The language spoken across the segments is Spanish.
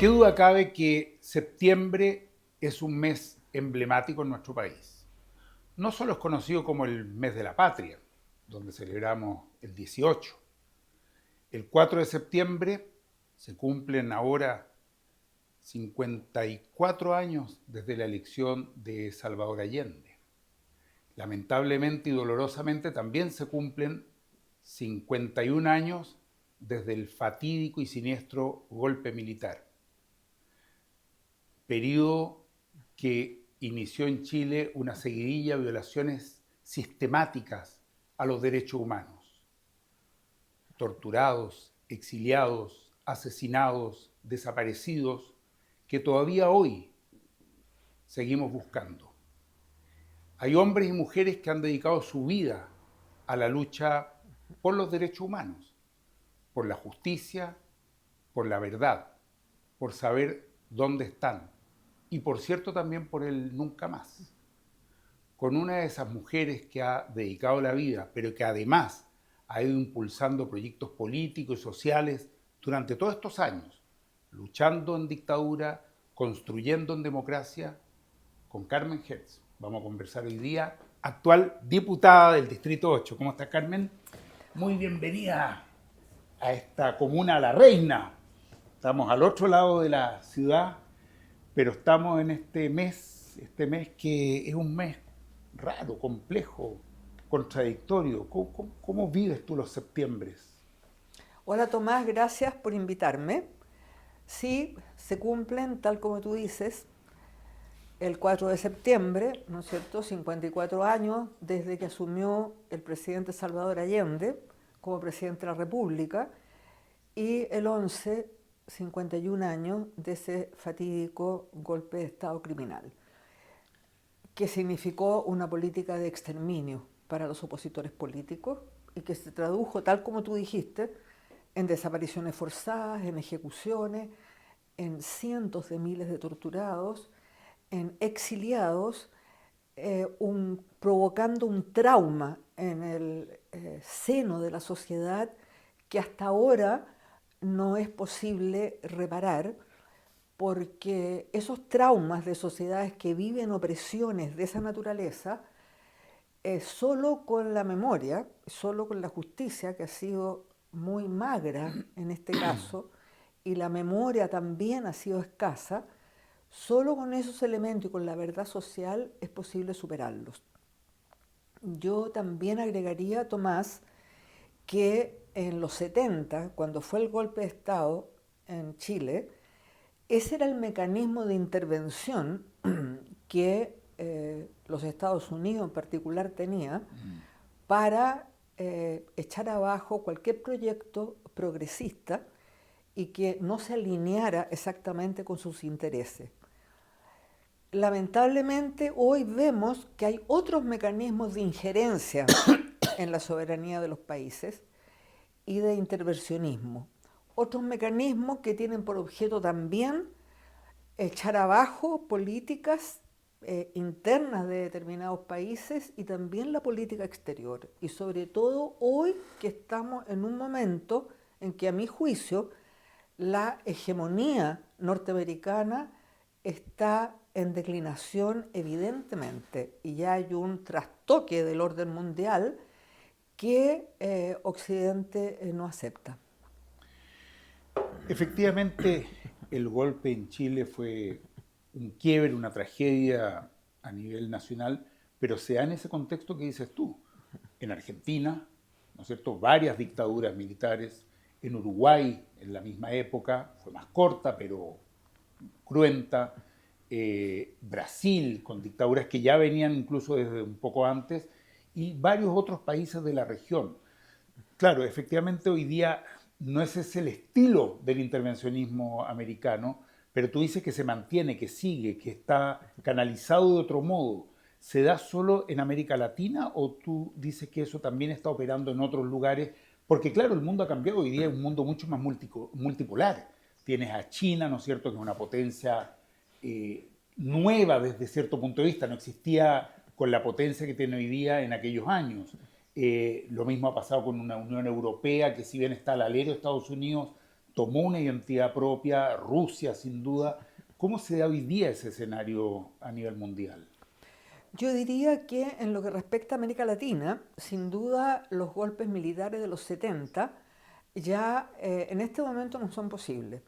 ¿Qué duda cabe que septiembre es un mes emblemático en nuestro país? No solo es conocido como el mes de la patria, donde celebramos el 18. El 4 de septiembre se cumplen ahora 54 años desde la elección de Salvador Allende. Lamentablemente y dolorosamente también se cumplen 51 años desde el fatídico y siniestro golpe militar, periodo que inició en Chile una seguidilla de violaciones sistemáticas a los derechos humanos. Torturados, exiliados, asesinados, desaparecidos, que todavía hoy seguimos buscando. Hay hombres y mujeres que han dedicado su vida a la lucha por los derechos humanos, por la justicia, por la verdad, por saber dónde están y, por cierto, también por el nunca más. Con una de esas mujeres que ha dedicado la vida, pero que además ha ido impulsando proyectos políticos y sociales durante todos estos años, luchando en dictadura, construyendo en democracia, con Carmen Hertz. Vamos a conversar hoy día, actual diputada del Distrito 8. ¿Cómo está, Carmen? Muy bienvenida a esta comuna La Reina. Estamos al otro lado de la ciudad, pero estamos en este mes que es un mes raro, complejo, contradictorio. ¿Cómo vives tú los septiembres? Hola Tomás, gracias por invitarme. Sí, se cumplen, tal como tú dices, el 4 de septiembre, ¿no es cierto?, 54 años desde que asumió el presidente Salvador Allende como presidente de la República, y el 11, 51 años de ese fatídico golpe de Estado criminal, que significó una política de exterminio para los opositores políticos y que se tradujo, tal como tú dijiste, en desapariciones forzadas, en ejecuciones, en cientos de miles de torturados, en exiliados, provocando un trauma en el seno de la sociedad que hasta ahora no es posible reparar, porque esos traumas de sociedades que viven opresiones de esa naturaleza, solo con la memoria, solo con la justicia, que ha sido muy magra en este caso, y la memoria también ha sido escasa, solo con esos elementos y con la verdad social es posible superarlos. Yo también agregaría, Tomás, que en los 70, cuando fue el golpe de Estado en Chile, ese era el mecanismo de intervención que los Estados Unidos en particular tenía para echar abajo cualquier proyecto progresista y que no se alineara exactamente con sus intereses. Lamentablemente hoy vemos que hay otros mecanismos de injerencia en la soberanía de los países y de intervencionismo. Otros mecanismos que tienen por objeto también echar abajo políticas internas de determinados países y también la política exterior. Y sobre todo hoy que estamos en un momento en que, a mi juicio, la hegemonía norteamericana está en declinación evidentemente y ya hay un trastoque del orden mundial que Occidente no acepta. Efectivamente, el golpe en Chile fue un quiebre, una tragedia a nivel nacional, pero se da en ese contexto que dices tú. En Argentina, ¿no es cierto?, varias dictaduras militares. En Uruguay, en la misma época, fue más corta, pero cruenta. Brasil, con dictaduras que ya venían incluso desde un poco antes, y varios otros países de la región. Claro, efectivamente hoy día no ese es el estilo del intervencionismo americano, pero tú dices que se mantiene, que sigue, que está canalizado de otro modo. ¿Se da solo en América Latina o tú dices que eso también está operando en otros lugares? Porque claro, el mundo ha cambiado, hoy día es un mundo mucho más multipolar. Tienes a China, ¿no es cierto?, que es una potencia nueva desde cierto punto de vista, no existía con la potencia que tiene hoy día en aquellos años. Lo mismo ha pasado con una Unión Europea que, si bien está al alero de Estados Unidos, tomó una identidad propia, Rusia sin duda. ¿Cómo se da hoy día ese escenario a nivel mundial? Yo diría que en lo que respecta a América Latina, sin duda los golpes militares de los 70 ya en este momento no son posibles.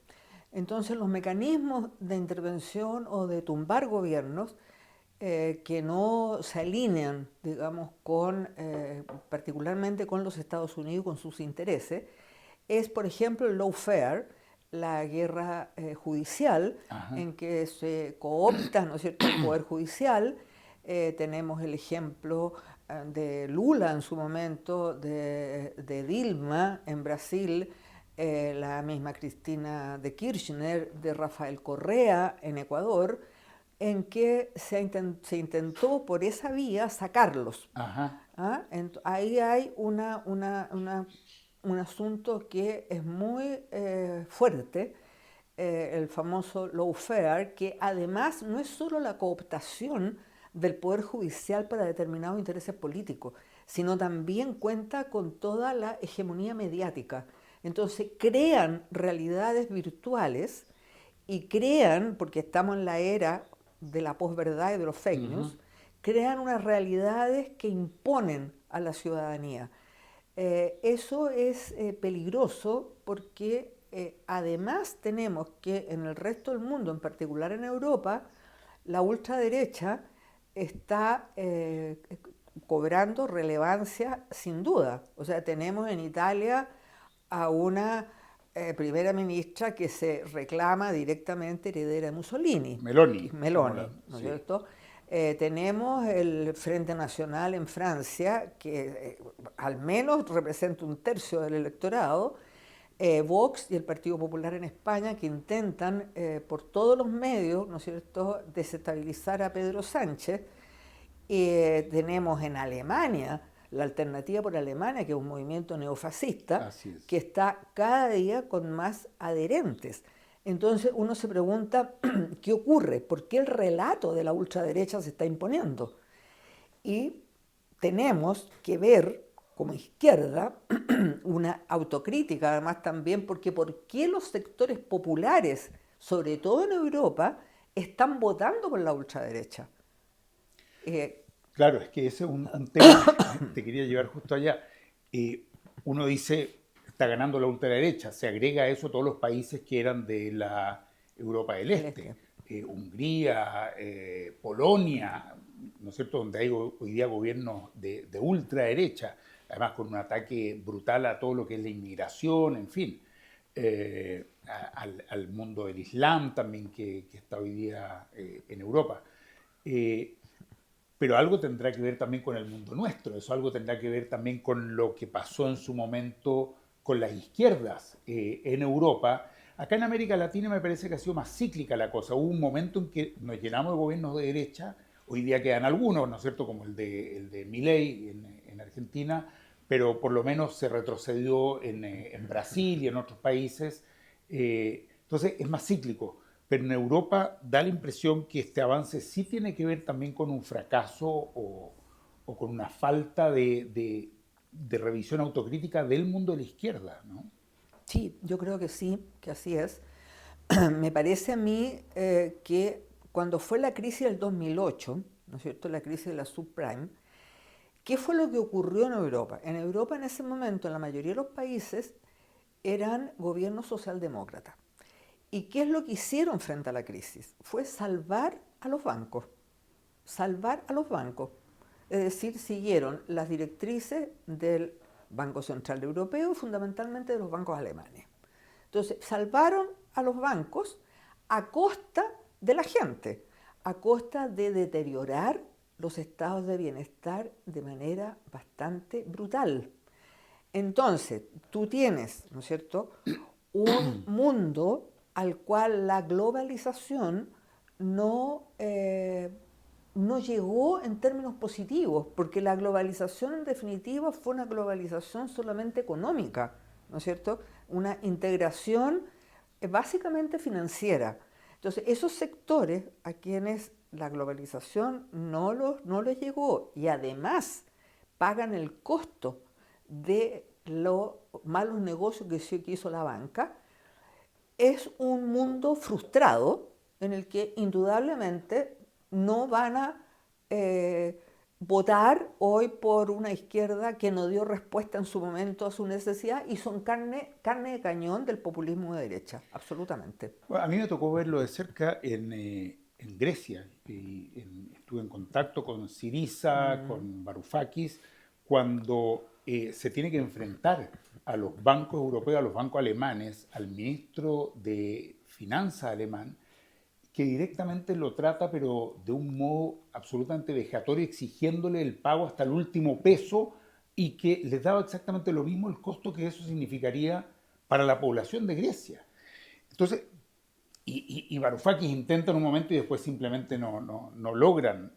Entonces los mecanismos de intervención o de tumbar gobiernos que no se alinean, digamos, particularmente con los Estados Unidos, con sus intereses, es, por ejemplo, el lawfare, la guerra judicial, Ajá. en que se coopta, ¿no es cierto?, el poder judicial. Tenemos el ejemplo de Lula en su momento, de Dilma en Brasil, la misma Cristina de Kirchner, de Rafael Correa en Ecuador, en que se intentó por esa vía sacarlos. Ajá. ¿Ah? Ahí hay un asunto que es muy fuerte, el famoso lawfare, que además no es solo la cooptación del Poder Judicial para determinados intereses políticos, sino también cuenta con toda la hegemonía mediática. Entonces crean realidades virtuales y crean, porque estamos en la era de la posverdad y de los fake Ujú. news, crean unas realidades que imponen a la ciudadanía. Eso es peligroso porque además tenemos que en el resto del mundo, en particular en Europa, la ultraderecha está cobrando relevancia sin duda. O sea, tenemos en Italia a una primera ministra que se reclama directamente heredera de Mussolini, que es Meloni, Meloni, ¿no es sí. cierto? Tenemos el Frente Nacional en Francia, que al menos representa un tercio del electorado, Vox y el Partido Popular en España, que intentan por todos los medios, ¿no es cierto?, desestabilizar a Pedro Sánchez. Tenemos en Alemania la Alternativa por Alemania, que es un movimiento neofascista, Así que es. está cada día con más adherentes. Entonces uno se pregunta, ¿qué ocurre? ¿Por qué el relato de la ultraderecha se está imponiendo? Y tenemos que ver como izquierda una autocrítica además también, porque ¿por qué los sectores populares, sobre todo en Europa, están votando por la ultraderecha? Eh, Claro, es que ese es un tema, te quería llevar justo allá. Eh, Uno dice, está ganando la ultraderecha, se agrega a eso todos los países que eran de la Europa del el Este, este. Hungría, Polonia, ¿no es cierto?, donde hay hoy día gobiernos de ultraderecha, además con un ataque brutal a todo lo que es la inmigración, en fin, al mundo del Islam también que está hoy día en Europa. Eh, pero algo tendrá que ver también con el mundo nuestro, eso algo tendrá que ver también con lo que pasó en su momento con las izquierdas en Europa. Acá en América Latina me parece que ha sido más cíclica la cosa. Hubo un momento en que nos llenamos de gobiernos de derecha, hoy día quedan algunos, ¿no es cierto?, como el de Milei en Argentina, pero por lo menos se retrocedió en Brasil y en otros países. Entonces es más cíclico, pero en Europa da la impresión que este avance sí tiene que ver también con un fracaso o con una falta de revisión autocrítica del mundo de la izquierda, ¿no? Sí, yo creo que sí, que así es. Me parece a mí que cuando fue la crisis del 2008, ¿no es cierto?, la crisis de la subprime, ¿qué fue lo que ocurrió en Europa? En Europa en ese momento, en la mayoría de los países, eran gobiernos socialdemócratas. ¿Y qué es lo que hicieron frente a la crisis? Fue salvar a los bancos, salvar a los bancos. Es decir, siguieron las directrices del Banco Central Europeo y fundamentalmente de los bancos alemanes. Entonces, salvaron a los bancos a costa de la gente, a costa de deteriorar los estados de bienestar de manera bastante brutal. Entonces, tú tienes, ¿no es cierto?, un mundo al cual la globalización no, no llegó en términos positivos, porque la globalización en definitiva fue una globalización solamente económica, ¿no es cierto? Una integración básicamente financiera. Entonces, esos sectores a quienes la globalización no les llegó y además pagan el costo de los malos negocios que hizo la banca, es un mundo frustrado en el que indudablemente no van a votar hoy por una izquierda que no dio respuesta en su momento a su necesidad y son carne de cañón del populismo de derecha, absolutamente. Bueno, a mí me tocó verlo de cerca en Grecia. Estuve en contacto con Syriza, con Varoufakis, cuando se tiene que enfrentar a los bancos europeos, a los bancos alemanes, al ministro de Finanzas alemán, que directamente lo trata, pero de un modo absolutamente vejatorio, exigiéndole el pago hasta el último peso y que les daba exactamente lo mismo el costo que eso significaría para la población de Grecia. Entonces, y Varoufakis intenta en un momento y después simplemente no logran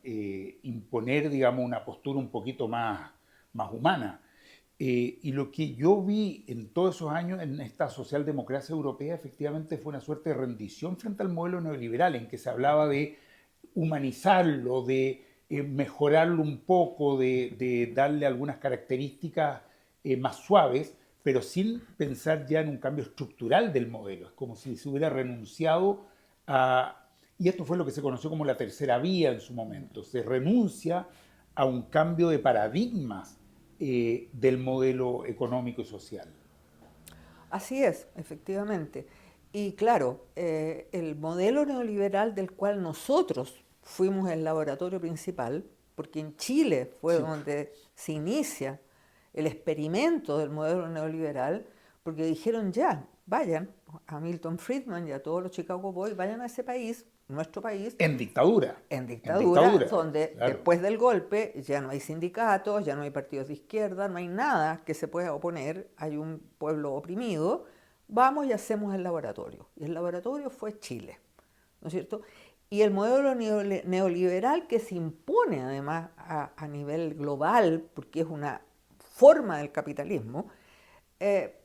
imponer, digamos, una postura un poquito más humana. Y lo que yo vi en todos esos años en esta socialdemocracia europea efectivamente fue una suerte de rendición frente al modelo neoliberal, en que se hablaba de humanizarlo, de mejorarlo un poco, de darle algunas características más suaves, pero sin pensar ya en un cambio estructural del modelo. Es como si se hubiera renunciado a... Y esto fue lo que se conoció como la tercera vía en su momento. Se renuncia a un cambio de paradigmas del modelo económico y social. Así es, efectivamente. Y claro, el modelo neoliberal del cual nosotros fuimos el laboratorio principal, porque en Chile fue Sí. donde se inicia el experimento del modelo neoliberal, porque dijeron ya, vayan a Milton Friedman y a todos los Chicago Boys, vayan a ese país, nuestro país, En dictadura. en En dictadura, dictadura, donde claro. después del golpe ya no hay sindicatos, ya no hay partidos de izquierda, no hay nada que se pueda oponer, hay un pueblo oprimido, vamos y hacemos el laboratorio. Y el laboratorio fue Chile, ¿no es cierto? Y el modelo neoliberal que se impone además a nivel global, porque es una forma del capitalismo, eh,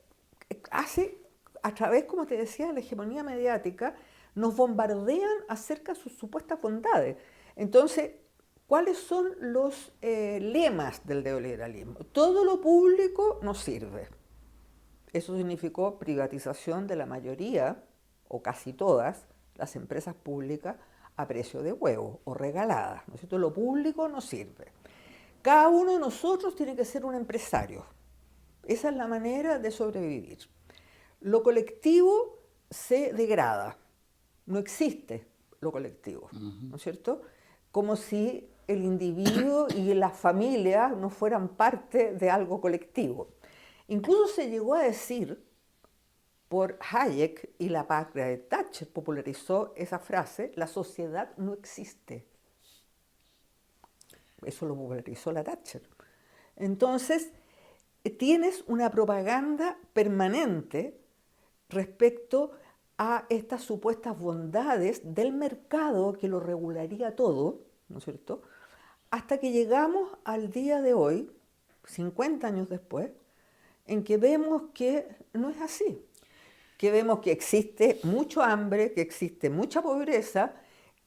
hace, a través, como te decía, de la hegemonía mediática, nos bombardean acerca de sus supuestas bondades. Entonces, ¿cuáles son los lemas del neoliberalismo? Todo lo público nos sirve. Eso significó privatización de la mayoría, o casi todas, las empresas públicas a precio de huevo o regaladas, ¿no es cierto? Lo público nos sirve. Cada uno de nosotros tiene que ser un empresario. Esa es la manera de sobrevivir. Lo colectivo se degrada, no existe lo colectivo, ¿no es cierto? Como si el individuo y la familia no fueran parte de algo colectivo. Incluso se llegó a decir por Hayek, y la Margaret Thatcher popularizó esa frase, la sociedad no existe. Eso lo popularizó la Thatcher. Entonces, tienes una propaganda permanente respecto a estas supuestas bondades del mercado que lo regularía todo, ¿no es cierto? Hasta que llegamos al día de hoy, 50 años después, en que vemos que no es así, que vemos que existe mucho hambre, que existe mucha pobreza,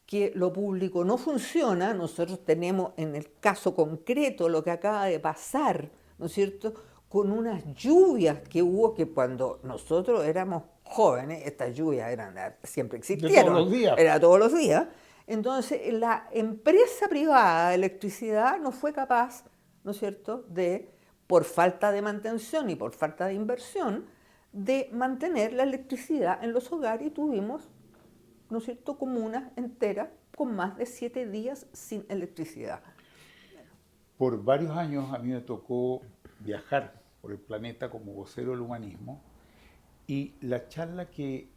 que lo público no funciona. Nosotros tenemos en el caso concreto lo que acaba de pasar, ¿no es cierto?, con unas lluvias que hubo, que cuando nosotros éramos jóvenes, estas lluvias siempre De todos existieron, los días. era todos los días. Entonces, la empresa privada de electricidad no fue capaz, ¿no es cierto?, de, por falta de mantención y por falta de inversión, de mantener la electricidad en los hogares, y tuvimos, ¿no es cierto?, comunas enteras con más de 7 días sin electricidad. Por varios años a mí me tocó viajar por el planeta como vocero del humanismo y la charla que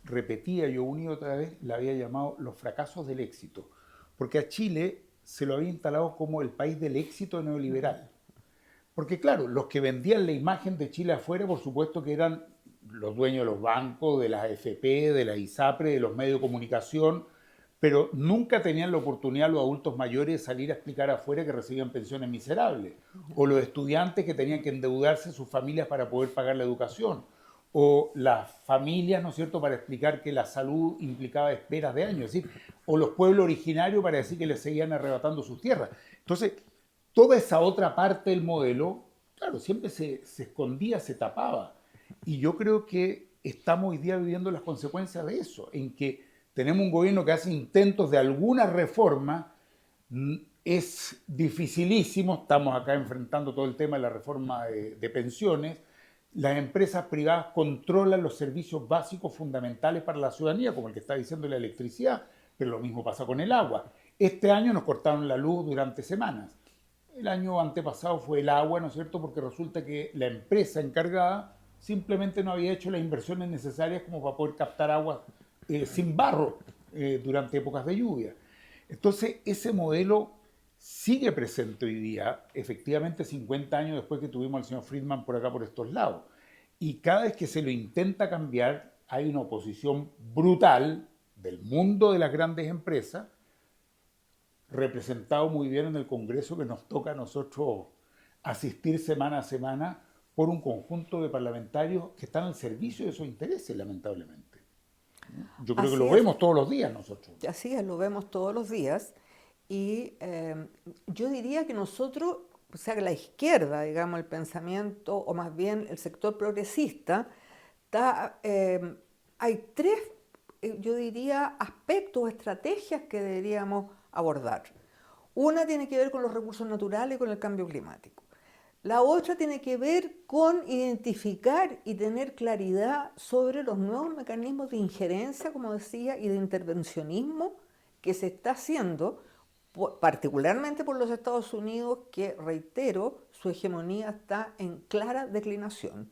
repetía yo una y otra vez la había llamado los fracasos del éxito, porque a Chile se lo había instalado como el país del éxito neoliberal. Porque claro, los que vendían la imagen de Chile afuera, por supuesto que eran los dueños de los bancos, de las AFP, de la ISAPRE, de los medios de comunicación, pero nunca tenían la oportunidad los adultos mayores de salir a explicar afuera que recibían pensiones miserables, o los estudiantes que tenían que endeudarse sus familias para poder pagar la educación, o las familias, ¿no es cierto?, para explicar que la salud implicaba esperas de años, es decir, o los pueblos originarios para decir que les seguían arrebatando sus tierras. Entonces, toda esa otra parte del modelo, claro, siempre se escondía, se tapaba. Y yo creo que estamos hoy día viviendo las consecuencias de eso, en que tenemos un gobierno que hace intentos de alguna reforma. Es dificilísimo, estamos acá enfrentando todo el tema de la reforma de pensiones. Las empresas privadas controlan los servicios básicos fundamentales para la ciudadanía, como el que está diciendo la electricidad, pero lo mismo pasa con el agua. Este año nos cortaron la luz durante semanas. El año antepasado fue el agua, ¿no es cierto? Porque resulta que la empresa encargada simplemente no había hecho las inversiones necesarias como para poder captar agua sin barro durante épocas de lluvia. Entonces, ese modelo sigue presente hoy día, efectivamente 50 años después que tuvimos al señor Friedman por acá, por estos lados. Y cada vez que se lo intenta cambiar, hay una oposición brutal del mundo de las grandes empresas, representado muy bien en el Congreso que nos toca a nosotros asistir semana a semana por un conjunto de parlamentarios que están al servicio de esos intereses, lamentablemente. Yo creo que lo vemos todos los días nosotros. Así es, lo vemos todos los días. Y yo diría que nosotros, o sea, que la izquierda, digamos, el pensamiento, o más bien el sector progresista, hay tres, yo diría, aspectos o estrategias que deberíamos abordar. Una tiene que ver con los recursos naturales y con el cambio climático. La otra tiene que ver con identificar y tener claridad sobre los nuevos mecanismos de injerencia, como decía, y de intervencionismo que se está haciendo, particularmente por los Estados Unidos, que, reitero, su hegemonía está en clara declinación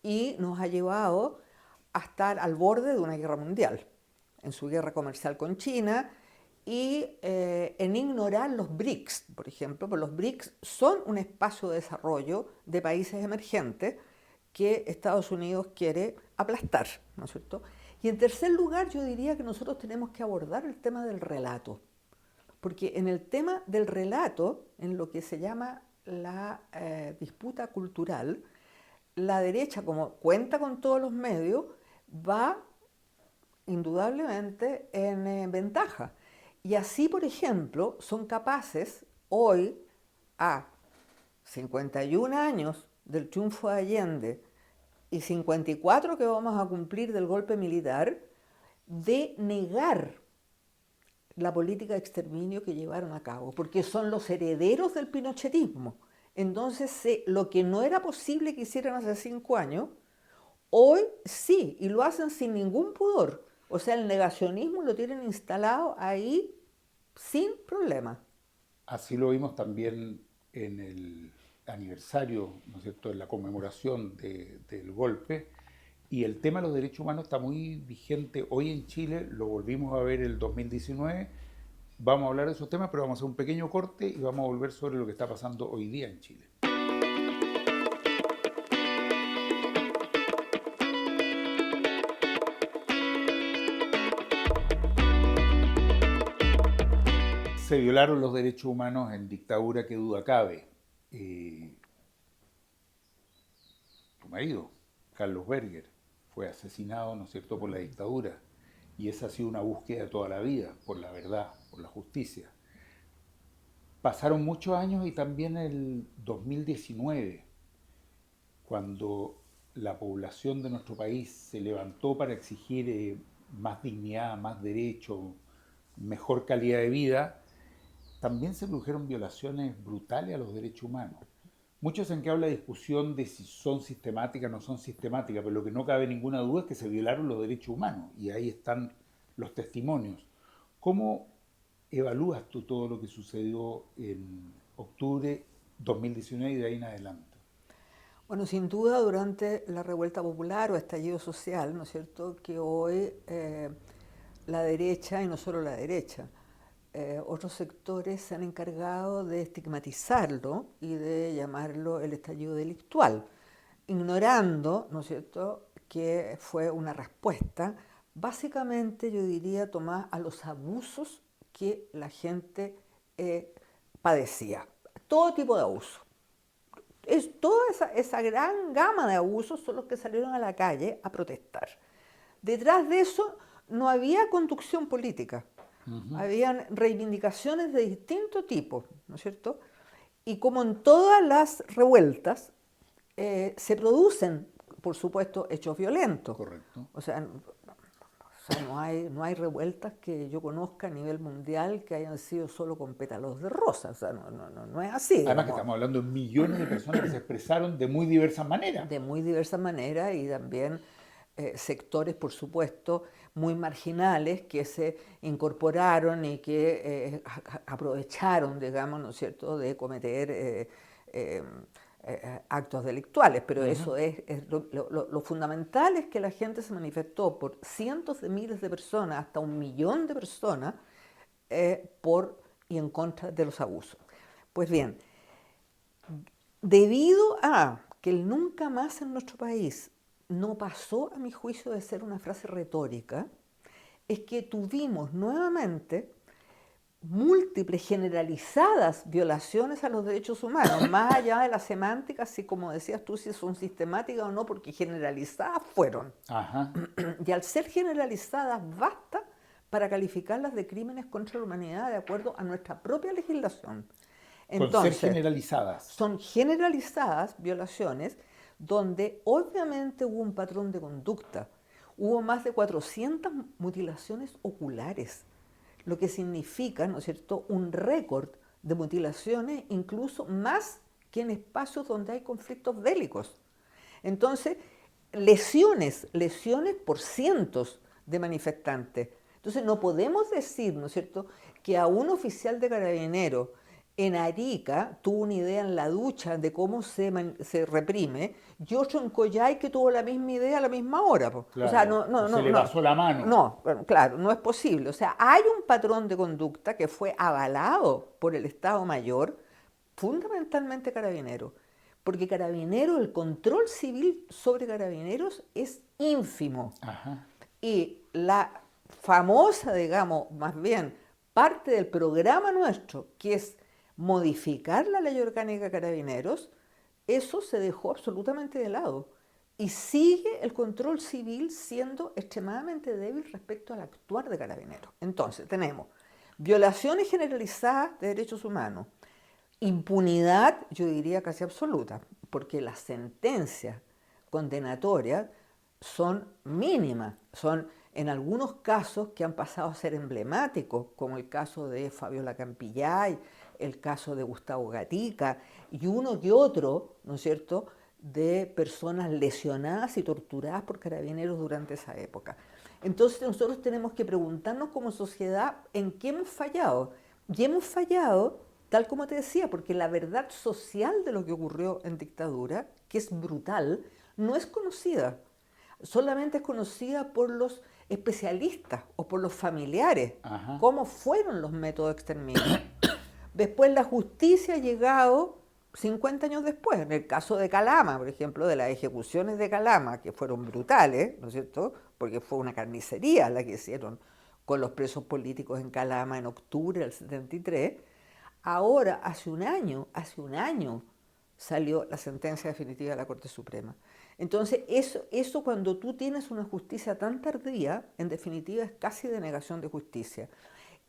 y nos ha llevado a estar al borde de una guerra mundial, en su guerra comercial con China y en ignorar los BRICS, por ejemplo, porque los BRICS son un espacio de desarrollo de países emergentes que Estados Unidos quiere aplastar, ¿no es cierto? Y en tercer lugar, yo diría que nosotros tenemos que abordar el tema del relato, porque en el tema del relato, en lo que se llama la disputa cultural, la derecha, como cuenta con todos los medios, va indudablemente en ventaja. Y así, por ejemplo, son capaces hoy, a 51 años del triunfo de Allende y 54 que vamos a cumplir del golpe militar, de negar la política de exterminio que llevaron a cabo, porque son los herederos del pinochetismo. Entonces, lo que no era posible que hicieran hace 5 años, hoy sí, y lo hacen sin ningún pudor. O sea, el negacionismo lo tienen instalado ahí sin problema. Así lo vimos también en el aniversario, ¿no es cierto?, en la conmemoración del golpe. Y el tema de los derechos humanos está muy vigente hoy en Chile, lo volvimos a ver el 2019. Vamos a hablar de esos temas, pero vamos a hacer un pequeño corte y vamos a volver sobre lo que está pasando hoy día en Chile. Se violaron los derechos humanos en dictadura, que duda cabe. Tu marido, Carlos Berger, fue asesinado, ¿no es cierto?, por la dictadura. Y esa ha sido una búsqueda de toda la vida, por la verdad, por la justicia. Pasaron muchos años y también el 2019, cuando la población de nuestro país se levantó para exigir más dignidad, más derechos, mejor calidad de vida, también se produjeron violaciones brutales a los derechos humanos. Muchos en que habla de discusión de si son sistemáticas o no son sistemáticas, pero lo que no cabe ninguna duda es que se violaron los derechos humanos y ahí están los testimonios. ¿Cómo evalúas tú todo lo que sucedió en octubre 2019 y de ahí en adelante? Bueno, sin duda durante la revuelta popular o estallido social, ¿no es cierto?, que hoy la derecha, y no solo la derecha, otros sectores se han encargado de estigmatizarlo y de llamarlo el estallido delictual, ignorando, ¿no es cierto?, que fue una respuesta, básicamente yo diría, tomada a los abusos que la gente padecía, todo tipo de abuso. Toda esa gran gama de abusos son los que salieron a la calle a protestar. Detrás de eso no había conducción política. Habían reivindicaciones de distinto tipo, ¿no es cierto? Y como en todas las revueltas, se producen por supuesto, hechos violentos. Correcto. O sea, no hay revueltas que yo conozca a nivel mundial que hayan sido solo con pétalos de rosa. O sea, no es así, Además que digamos, estamos hablando de millones de personas que se expresaron de muy diversas maneras. de muy diversas maneras y también sectores, por supuesto, muy marginales que se incorporaron y que aprovecharon, digamos, ¿no es cierto?, de cometer actos delictuales. Pero eso es lo fundamental es que la gente se manifestó por cientos de miles de personas, hasta 1 millón de personas, por y en contra de los abusos. Pues bien, debido a que el nunca más en nuestro país no pasó, a mi juicio, de ser una frase retórica, es que tuvimos nuevamente múltiples, generalizadas violaciones a los derechos humanos, más allá de la semántica, así como decías tú, si son sistemáticas o no, porque generalizadas fueron. Ajá. Y al ser generalizadas, basta para calificarlas de crímenes contra la humanidad de acuerdo a nuestra propia legislación. Con ser Entonces, generalizadas. son generalizadas violaciones donde obviamente hubo un patrón de conducta. Hubo más de 400 mutilaciones oculares, lo que significa, ¿no es cierto?, un récord de mutilaciones, incluso más que en espacios donde hay conflictos bélicos. Entonces, lesiones por cientos de manifestantes. Entonces, no podemos decir, ¿no es cierto?, que a un oficial de Carabineros en Arica tuvo una idea en la ducha de cómo se reprime, y otro en Coyhai que tuvo la misma idea a la misma hora. Po. Claro. O sea, no, Se le pasó la mano. no, bueno, claro, no es posible. O sea, hay un patrón de conducta que fue avalado por el Estado Mayor, fundamentalmente Carabineros. Porque Carabineros, el control civil sobre Carabineros es ínfimo. Ajá. Y la famosa, digamos, más bien, parte del programa nuestro, que es modificar la ley orgánica de Carabineros, eso se dejó absolutamente de lado. Y sigue el control civil siendo extremadamente débil respecto al actuar de Carabineros. Entonces, tenemos violaciones generalizadas de derechos humanos, impunidad, yo diría casi absoluta, porque las sentencias condenatorias son mínimas, son en algunos casos que han pasado a ser emblemáticos, como el caso de Fabiola Campillay, el caso de Gustavo Gatica y uno que otro, ¿no es cierto?, de personas lesionadas y torturadas por Carabineros durante esa época. Entonces nosotros tenemos que preguntarnos como sociedad en qué hemos fallado. Y hemos fallado, tal como te decía, porque la verdad social de lo que ocurrió en dictadura, que es brutal, no es conocida. Solamente es conocida por los especialistas o por los familiares. Ajá. Cómo fueron los métodos de exterminio. Después la justicia ha llegado 50 años después. En el caso de Calama, por ejemplo, de las ejecuciones de Calama, que fueron brutales, ¿no es cierto?, porque fue una carnicería la que hicieron con los presos políticos en Calama en octubre del 73. Ahora, hace un año, salió la sentencia definitiva de la Corte Suprema. Entonces, eso cuando tú tienes una justicia tan tardía, en definitiva es casi denegación de justicia.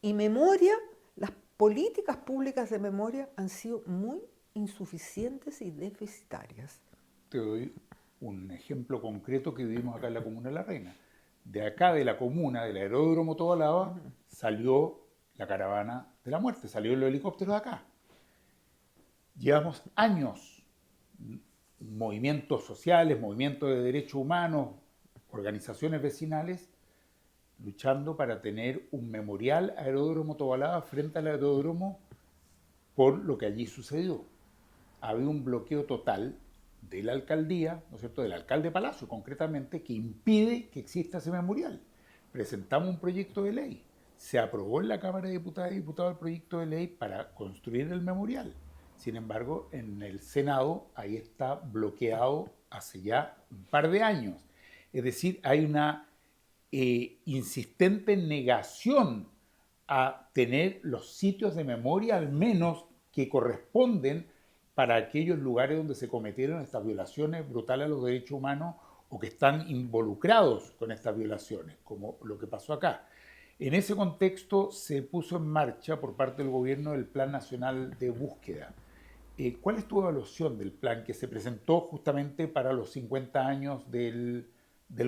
Y memoria, las políticas públicas de memoria han sido muy insuficientes y deficitarias. Te doy un ejemplo concreto que vivimos acá en la Comuna de La Reina. De acá de la comuna, del aeródromo Tobalaba, salió la caravana de la muerte, salió el helicóptero de acá. Llevamos años, movimientos sociales, movimientos de derechos humanos, organizaciones vecinales, luchando para tener un memorial aeródromo Tobalaba frente al aeródromo por lo que allí sucedió. Había un bloqueo total de la alcaldía, ¿no es cierto?, del alcalde Palacio concretamente, que impide que exista ese memorial. Presentamos un proyecto de ley, se aprobó en la Cámara de Diputadas y Diputados el proyecto de ley para construir el memorial. Sin embargo, en el Senado ahí está bloqueado hace ya un par de años. Es decir, hay una insistente negación a tener los sitios de memoria al menos que corresponden para aquellos lugares donde se cometieron estas violaciones brutales a los derechos humanos o que están involucrados con estas violaciones, como lo que pasó acá. En ese contexto se puso en marcha por parte del gobierno el Plan Nacional de Búsqueda. ¿Cuál es tu evaluación del plan que se presentó justamente para los 50 años del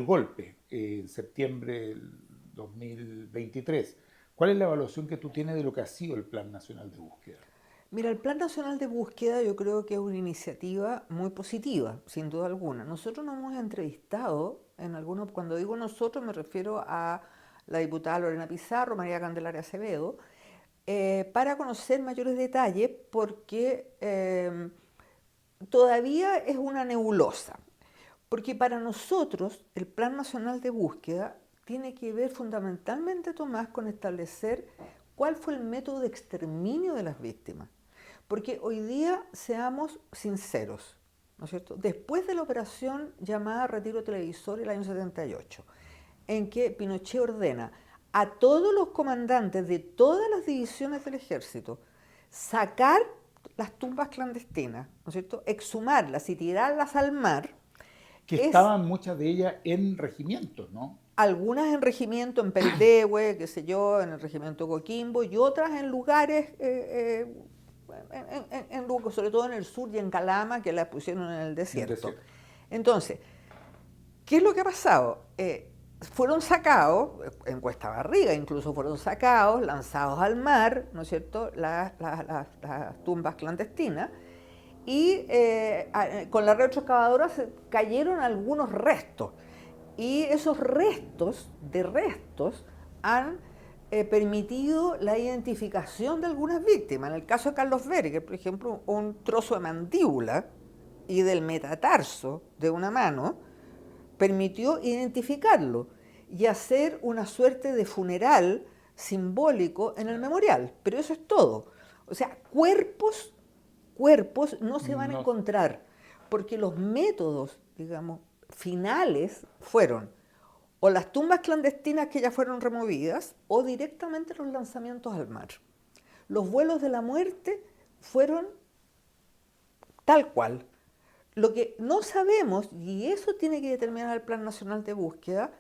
golpe, en septiembre del 2023? ¿Cuál es la evaluación que tú tienes de lo que ha sido el Plan Nacional de Búsqueda? Mira, el Plan Nacional de Búsqueda yo creo que es una iniciativa muy positiva, sin duda alguna. Nosotros nos hemos entrevistado en algunos, cuando digo nosotros me refiero a la diputada Lorena Pizarro, María Candelaria Acevedo, para conocer mayores detalles porque todavía es una nebulosa. Porque para nosotros el Plan Nacional de Búsqueda tiene que ver fundamentalmente, Tomás, con establecer cuál fue el método de exterminio de las víctimas. Porque hoy día, seamos sinceros, ¿no es cierto? Después de la operación llamada Retiro Televisor el año 78, en que Pinochet ordena a todos los comandantes de todas las divisiones del ejército sacar las tumbas clandestinas, ¿no es cierto? Exhumarlas y tirarlas al mar, Que estaban muchas de ellas en regimientos, ¿no? algunas en regimiento en Peldehue, qué sé yo, en el regimiento Coquimbo, y otras en lugares, sobre todo en el sur y en Calama, que las pusieron en el desierto. Entonces, ¿qué es lo que ha pasado? Fueron sacados, en Cuesta Barriga incluso fueron sacados, lanzados al mar, ¿no es cierto?, las tumbas clandestinas, y con la retroexcavadora cayeron algunos restos. Y esos restos han permitido la identificación de algunas víctimas. En el caso de Carlos Berger, por ejemplo, un trozo de mandíbula y del metatarso de una mano permitió identificarlo y hacer una suerte de funeral simbólico en el memorial. Pero eso es todo. O sea, cuerpos no se van a encontrar, porque los métodos, digamos, finales fueron o las tumbas clandestinas que ya fueron removidas o directamente los lanzamientos al mar. Los vuelos de la muerte fueron tal cual. Lo que no sabemos, y eso tiene que determinar el Plan Nacional de Búsqueda,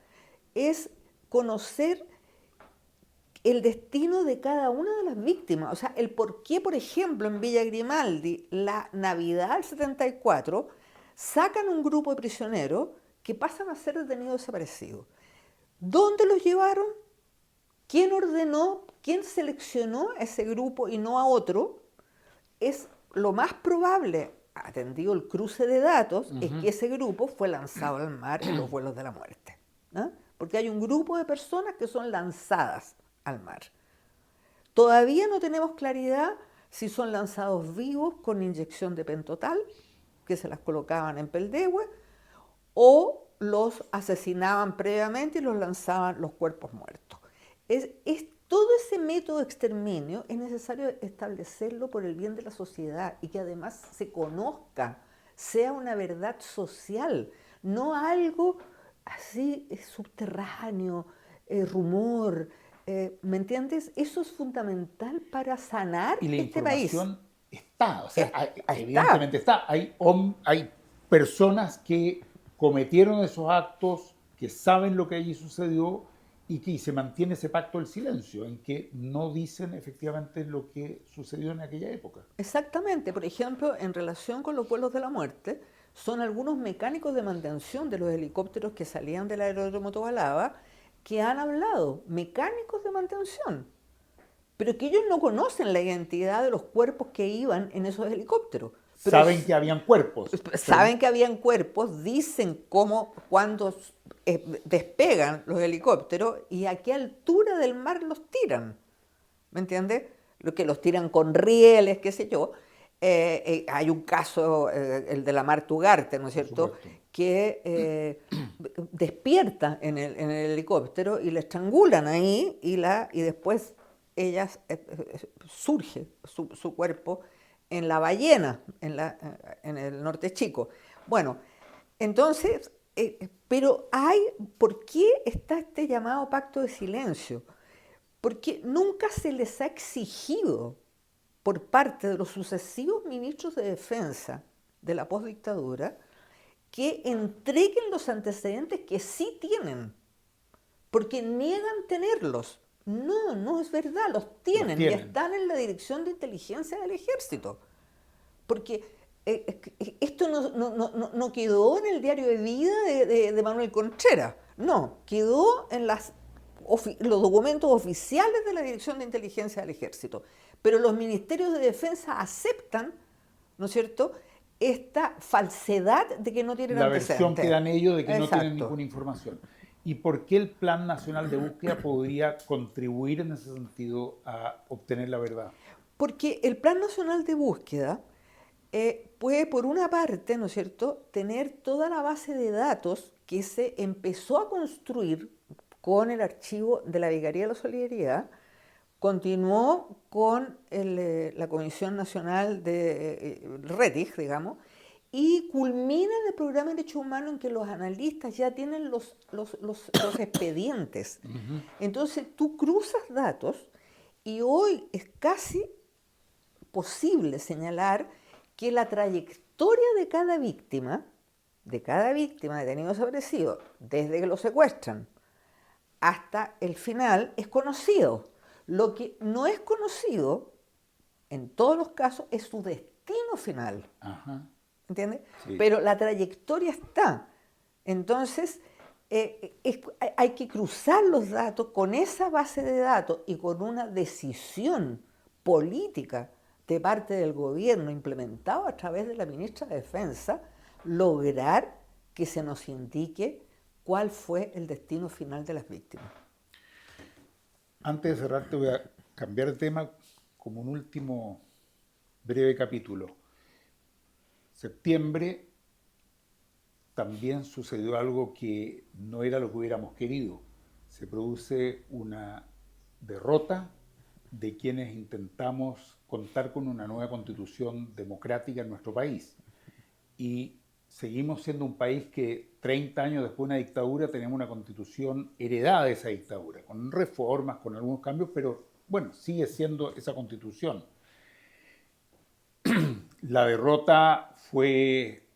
es conocer el destino de cada una de las víctimas. O sea, el por qué, por ejemplo, en Villa Grimaldi, la Navidad del 74, sacan un grupo de prisioneros que pasan a ser detenidos desaparecidos. ¿Dónde los llevaron? ¿Quién ordenó? ¿Quién seleccionó a ese grupo y no a otro? Es lo más probable, atendido el cruce de datos, es que ese grupo fue lanzado al mar en los vuelos de la muerte, ¿no? Porque hay un grupo de personas que son lanzadas al mar. Todavía no tenemos claridad si son lanzados vivos con inyección de pentotal, que se las colocaban en Peldehue, o los asesinaban previamente y los lanzaban los cuerpos muertos. Todo ese método de exterminio es necesario establecerlo por el bien de la sociedad y que además se conozca, sea una verdad social, no algo así subterráneo, rumor. ¿Me entiendes? Eso es fundamental para sanar este país. Y la información está, o sea, evidentemente está. Hay personas que cometieron esos actos, que saben lo que allí sucedió y que se mantiene ese pacto del silencio, en que no dicen efectivamente lo que sucedió en aquella época. Exactamente. Por ejemplo, en relación con los vuelos de la muerte, son algunos mecánicos de mantención de los helicópteros que salían del aeródromo Tobalaba que han hablado, mecánicos de mantención, pero que ellos no conocen la identidad de los cuerpos que iban en esos helicópteros. Pero saben que habían cuerpos. Saben que habían cuerpos, dicen cuándo despegan los helicópteros y a qué altura del mar los tiran. ¿Me entiendes? Lo que los tiran con rieles, qué sé yo. Hay un caso, el de la Marta Ugarte, ¿no es cierto?, que despierta en el helicóptero y la estrangulan ahí y después surge su cuerpo en La Ballena, en el Norte Chico. Bueno, entonces, pero ¿por qué está este llamado pacto de silencio? Porque nunca se les ha exigido por parte de los sucesivos ministros de defensa de la postdictadura que entreguen los antecedentes que sí tienen, porque niegan tenerlos. No es verdad, los tienen y están en la Dirección de Inteligencia del Ejército. porque esto no quedó en el diario de vida de Manuel Contreras, no, quedó en los documentos oficiales de la Dirección de Inteligencia del Ejército. Pero los ministerios de defensa aceptan, ¿no es cierto?, esta falsedad de que no tienen La versión antecedentes. que dan ellos de que no tienen Exacto. ninguna información. ¿Y por qué el Plan Nacional de Búsqueda podría contribuir en ese sentido a obtener la verdad? Porque el Plan Nacional de Búsqueda puede, por una parte, ¿no es cierto?, tener toda la base de datos que se empezó a construir con el archivo de la Vicaría de la Solidaridad, continuó con la Comisión Nacional de RETIG, digamos, y culmina en el programa de Derechos Humanos en que los analistas ya tienen los expedientes. Entonces tú cruzas datos y hoy es casi posible señalar que la trayectoria de cada víctima detenido desaparecido, desde que lo secuestran hasta el final, es conocido. Lo que no es conocido, en todos los casos, es su destino final. Ajá. ¿Entiendes? Sí. Pero la trayectoria está. Entonces, hay que cruzar los datos con esa base de datos y con una decisión política de parte del gobierno implementado a través de la ministra de Defensa, lograr que se nos indique cuál fue el destino final de las víctimas. Antes de cerrar, te voy a cambiar de tema como un último breve capítulo. Septiembre también sucedió algo que no era lo que hubiéramos querido. Se produce una derrota de quienes intentamos contar con una nueva constitución democrática en nuestro país. Y seguimos siendo un país que 30 años después de una dictadura tenemos una constitución heredada de esa dictadura, con reformas, con algunos cambios, pero bueno, sigue siendo esa constitución. La derrota fue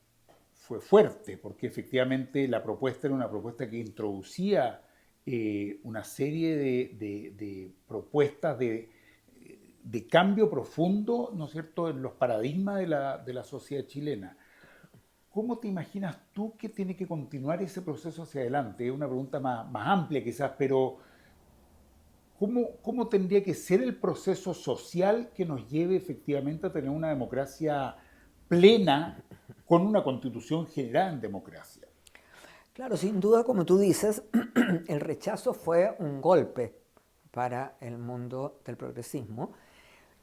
fuerte, porque efectivamente la propuesta era una propuesta que introducía una serie de propuestas de cambio profundo, ¿no es cierto?, en los paradigmas de la sociedad chilena. ¿Cómo te imaginas tú que tiene que continuar ese proceso hacia adelante? Es una pregunta más amplia quizás, pero ¿cómo tendría que ser el proceso social que nos lleve efectivamente a tener una democracia plena con una constitución generada en democracia? Claro, sin duda, como tú dices, el rechazo fue un golpe para el mundo del progresismo,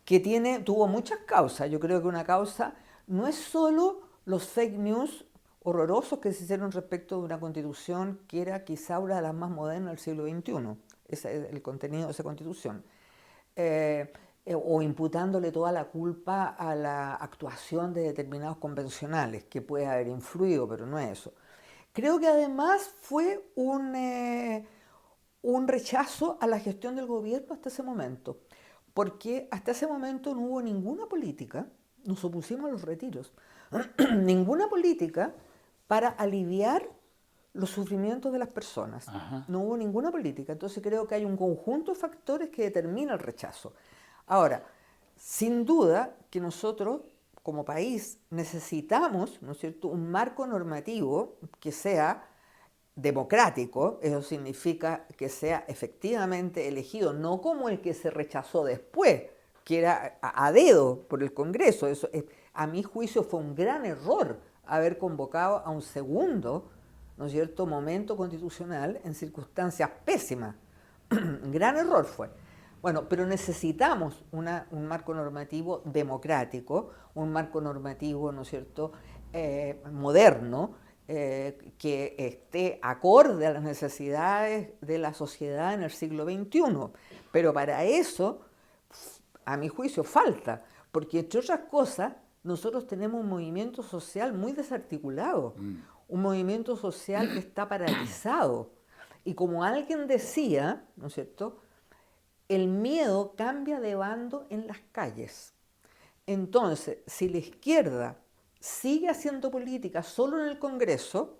que tuvo muchas causas. Yo creo que una causa no es solo los fake news horrorosos que se hicieron respecto de una constitución que era quizá una de las más modernas del siglo XXI, ese es el contenido de esa constitución, o imputándole toda la culpa a la actuación de determinados convencionales, que puede haber influido, pero no es eso. Creo que además fue un rechazo a la gestión del gobierno hasta ese momento, porque hasta ese momento no hubo ninguna política, nos opusimos a los retiros, ninguna política para aliviar los sufrimientos de las personas. Ajá. No hubo ninguna política. Entonces creo que hay un conjunto de factores que determina el rechazo. Ahora, sin duda que nosotros como país necesitamos, ¿no es cierto?, un marco normativo que sea democrático. Eso significa que sea efectivamente elegido, no como el que se rechazó después, que era a dedo por el Congreso. Eso, a mi juicio, fue un gran error haber convocado a un segundo, ¿no es cierto?, momento constitucional en circunstancias pésimas. Gran error fue. Bueno, pero necesitamos un marco normativo democrático, un marco normativo, ¿no es cierto?, moderno, que esté acorde a las necesidades de la sociedad en el siglo XXI. Pero para eso, a mi juicio, falta, porque entre otras cosas, nosotros tenemos un movimiento social muy desarticulado, un movimiento social que está paralizado. Y como alguien decía, ¿no es cierto?, el miedo cambia de bando en las calles. Entonces, si la izquierda sigue haciendo política solo en el Congreso,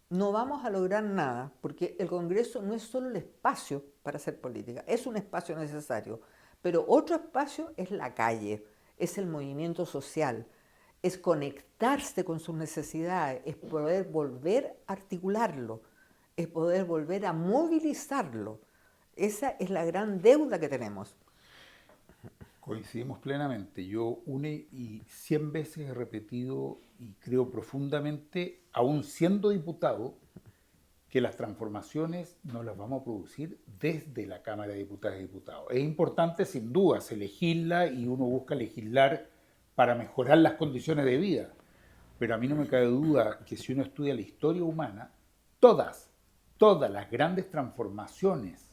no vamos a lograr nada, porque el Congreso no es solo el espacio para hacer política, es un espacio necesario, pero otro espacio es la calle, es el movimiento social, es conectarse con sus necesidades, es poder volver a articularlo, es poder volver a movilizarlo. Esa es la gran deuda que tenemos. Coincidimos plenamente. Yo una y 100 veces he repetido y creo profundamente, aún siendo diputado, que las transformaciones no las vamos a producir desde la Cámara de Diputadas y Diputados. Es importante, sin duda, se legisla y uno busca legislar para mejorar las condiciones de vida. Pero a mí no me cabe duda que si uno estudia la historia humana, todas, todas las grandes transformaciones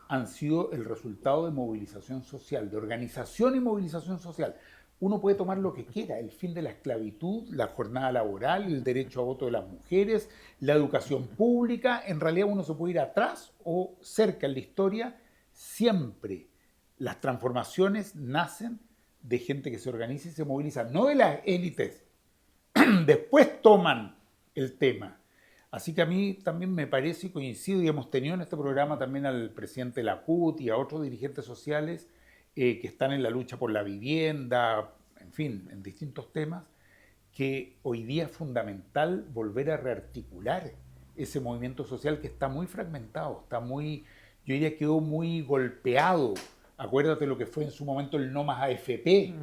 han sido el resultado de movilización social, de organización y movilización social. Uno puede tomar lo que quiera, el fin de la esclavitud, la jornada laboral, el derecho a voto de las mujeres, la educación pública. En realidad uno se puede ir atrás o cerca en la historia. Siempre las transformaciones nacen de gente que se organiza y se moviliza, no de las élites. Después toman el tema. Así que a mí también me parece y coincido, y hemos tenido en este programa también al presidente de la CUT y a otros dirigentes sociales que están en la lucha por la vivienda, en fin, en distintos temas, que hoy día es fundamental volver a rearticular ese movimiento social que está muy fragmentado, está muy, yo diría que quedó muy golpeado. Acuérdate lo que fue en su momento el No Más AFP,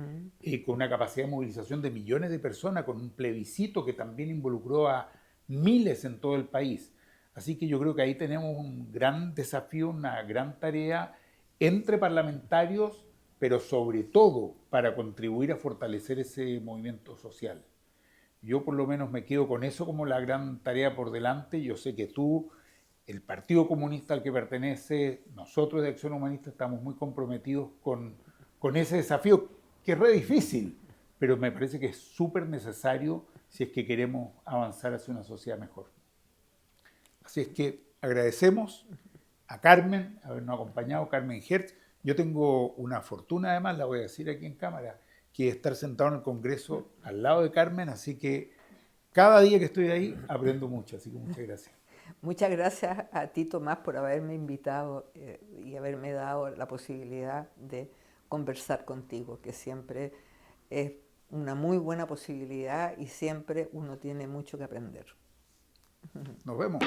con una capacidad de movilización de millones de personas, con un plebiscito que también involucró a miles en todo el país. Así que yo creo que ahí tenemos un gran desafío, una gran tarea entre parlamentarios, pero sobre todo para contribuir a fortalecer ese movimiento social. Yo por lo menos me quedo con eso como la gran tarea por delante. Yo sé que tú, el Partido Comunista al que pertenece, nosotros de Acción Humanista estamos muy comprometidos con ese desafío, que es re difícil, pero me parece que es súper necesario si es que queremos avanzar hacia una sociedad mejor. Así es que agradecemos a Carmen habernos acompañado, Carmen Hertz. Yo tengo una fortuna además, la voy a decir aquí en cámara, que es estar sentado en el Congreso al lado de Carmen, así que cada día que estoy ahí aprendo mucho, así que muchas gracias. Muchas gracias a ti, Tomás, por haberme invitado y haberme dado la posibilidad de conversar contigo, que siempre es una muy buena posibilidad y siempre uno tiene mucho que aprender. Nos vemos.